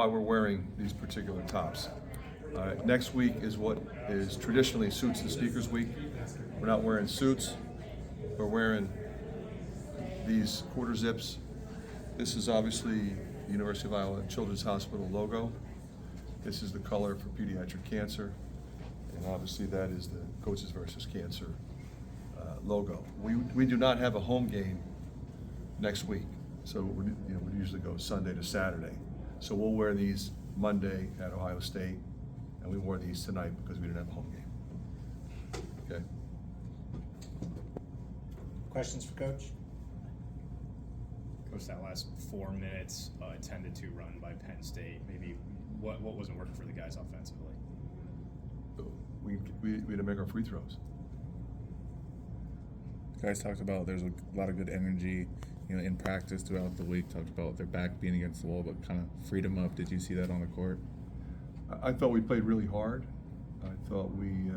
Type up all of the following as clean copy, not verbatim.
why we're wearing these particular tops. Next week is what is traditionally Suits and Sneakers Week. We're not wearing suits, we're wearing these quarter zips. This is obviously the University of Iowa Children's Hospital logo. This is the color for pediatric cancer, and obviously that is the Coaches versus Cancer logo. We do not have a home game next week, so we usually go Sunday to Saturday. So we'll wear these Monday at Ohio State, and we wore these tonight because we didn't have a home game. Okay. Questions for Coach? Coach, that last 4 minutes, 10-2 run by Penn State, maybe what wasn't working for the guys offensively? We had to make our free throws. You guys talked about there's a lot of good energy, in practice throughout the week. Talked about their back being against the wall, but kind of freed them up. Did you see that on the court? I thought we played really hard. I thought we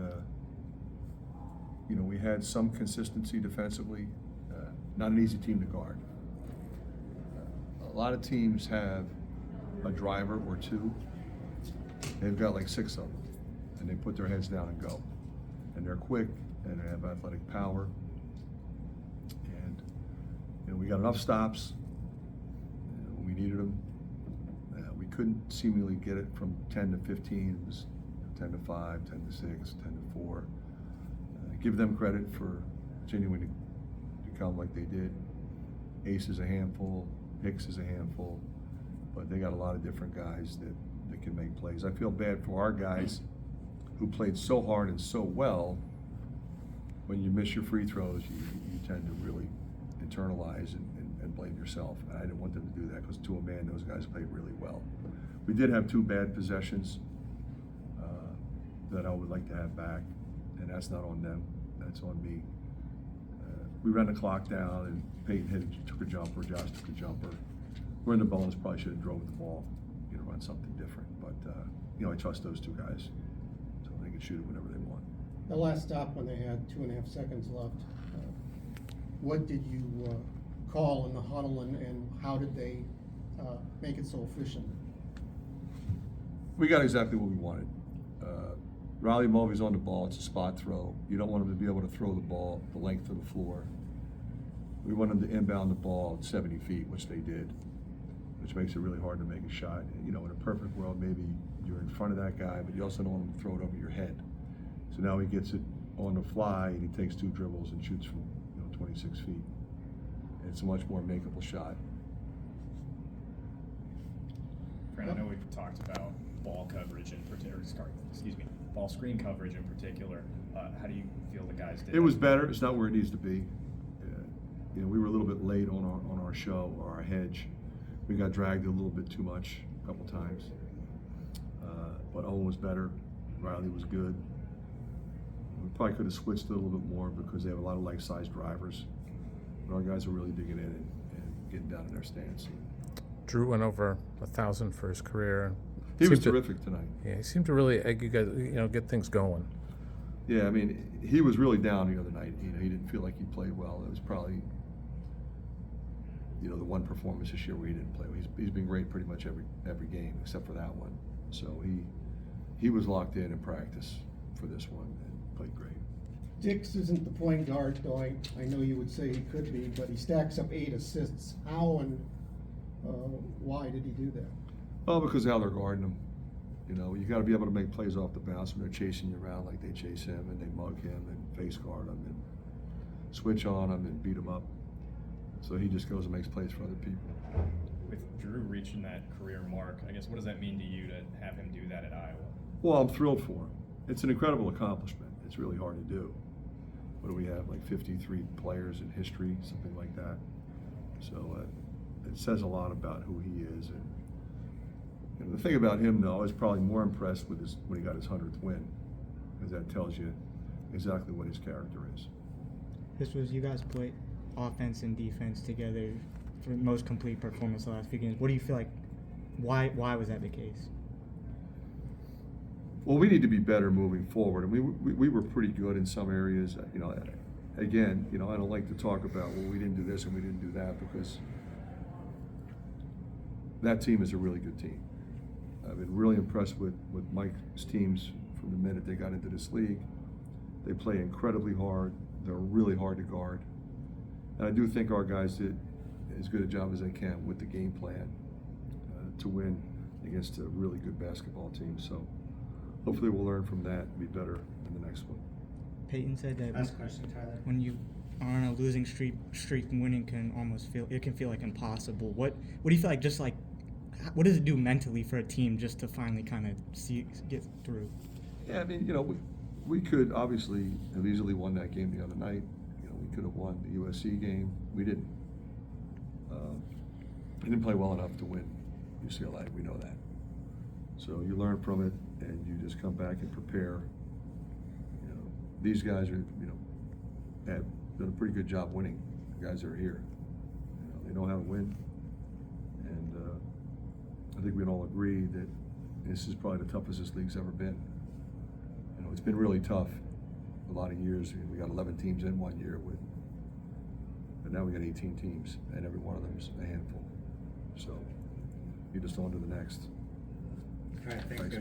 had some consistency defensively. Not an easy team to guard. A lot of teams have a driver or two. They've got like 6 of them, and they put their heads down and go. And they're quick, and they have athletic power. And we got enough stops when we needed them. We couldn't seemingly get it from 10 to 15. It was 10 to 5, 10 to 6, 10 to 4. Give them credit for continuing to come like they did. Ace is a handful, Hicks is a handful, but they got a lot of different guys that can make plays. I feel bad for our guys who played so hard and so well. When you miss your free throws, you tend to really internalize and blame yourself. And I didn't want them to do that because to a man, those guys played really well. We did have 2 bad possessions that I would like to have back, and that's not on them, that's on me. We ran the clock down, and Peyton took a jumper, Josh took a jumper. We're in the bonus, probably should have drove the ball, run something different. But I trust those 2 guys, so they can shoot it whenever they want. The last stop when they had 2.5 seconds left, what did you call in the huddle, and how did they make it so efficient? We got exactly what we wanted. Riley Mulvey's on the ball, it's a spot throw. You don't want him to be able to throw the ball the length of the floor. We want him to inbound the ball at 70 feet, which they did, which makes it really hard to make a shot. In a perfect world, maybe you're in front of that guy, but you also don't want him to throw it over your head. So now he gets it on the fly, and he takes 2 dribbles and shoots from 26 feet. It's a much more makeable shot. Fran, I know we've talked about ball coverage in particular, ball screen coverage in particular. How do you feel the guys did? It was better. It's not where it needs to be. We were a little bit late on our show or our hedge. We got dragged a little bit too much a couple times. But Owen was better. Riley was good. We probably could have switched it a little bit more because they have a lot of life-size drivers. But our guys are really digging in and getting down in their stance. Drew went over 1,000 for his career. He was terrific tonight. Yeah, he seemed to really egg you guys, get things going. Yeah, he was really down the other night. He didn't feel like he played well. It was probably, the one performance this year where he didn't play. He's been great pretty much every game except for that one. So he was locked in practice for this one and played great. Dix isn't the point guard, though I know you would say he could be, but he stacks up 8 assists. How and why did he do that? Well, because of how they're guarding him. You got to be able to make plays off the bounce when they're chasing you around like they chase him and they mug him and face guard him and switch on him and beat him up. So he just goes and makes plays for other people. With Drew reaching that career mark, I guess what does that mean to you to have him do that at Iowa? Well, I'm thrilled for him. It's an incredible accomplishment. It's really hard to do. What do we have, like 53 players in history, something like that? So it says a lot about who he is. And the thing about him, though, I was probably more impressed with when he got his 100th win, because that tells you exactly what his character is. This was, you guys put offense and defense together for the most complete performance the last few games. What do you feel like, why was that the case? Well, we need to be better moving forward, and we were pretty good in some areas. Again, I don't like to talk about, well, we didn't do this and we didn't do that, because that team is a really good team. I've been really impressed with Mike's teams from the minute they got into this league. They play incredibly hard. They're really hard to guard. And I do think our guys did as good a job as they can with the game plan to win against a really good basketball team. So hopefully we'll learn from that and be better in the next one. Peyton said that Last question, Tyler. when you are on a losing streak, winning can almost feel like impossible. What do you feel like? Just like, what does it do mentally for a team just to finally kind of get through? Yeah, I mean, we could obviously have easily won that game the other night. We could have won the USC game. We didn't. We didn't play well enough to win UCLA. We know that. So you learn from it, and you just come back and prepare. These guys are, have done a pretty good job winning. The guys that are here, they know how to win, and I think we can all agree that this is probably the toughest this league's ever been. It's been really tough a lot of years. We got 11 teams in one year but now we got 18 teams, and every one of them is a handful. So you just on to the next. All right, thanks, Thanks, guys.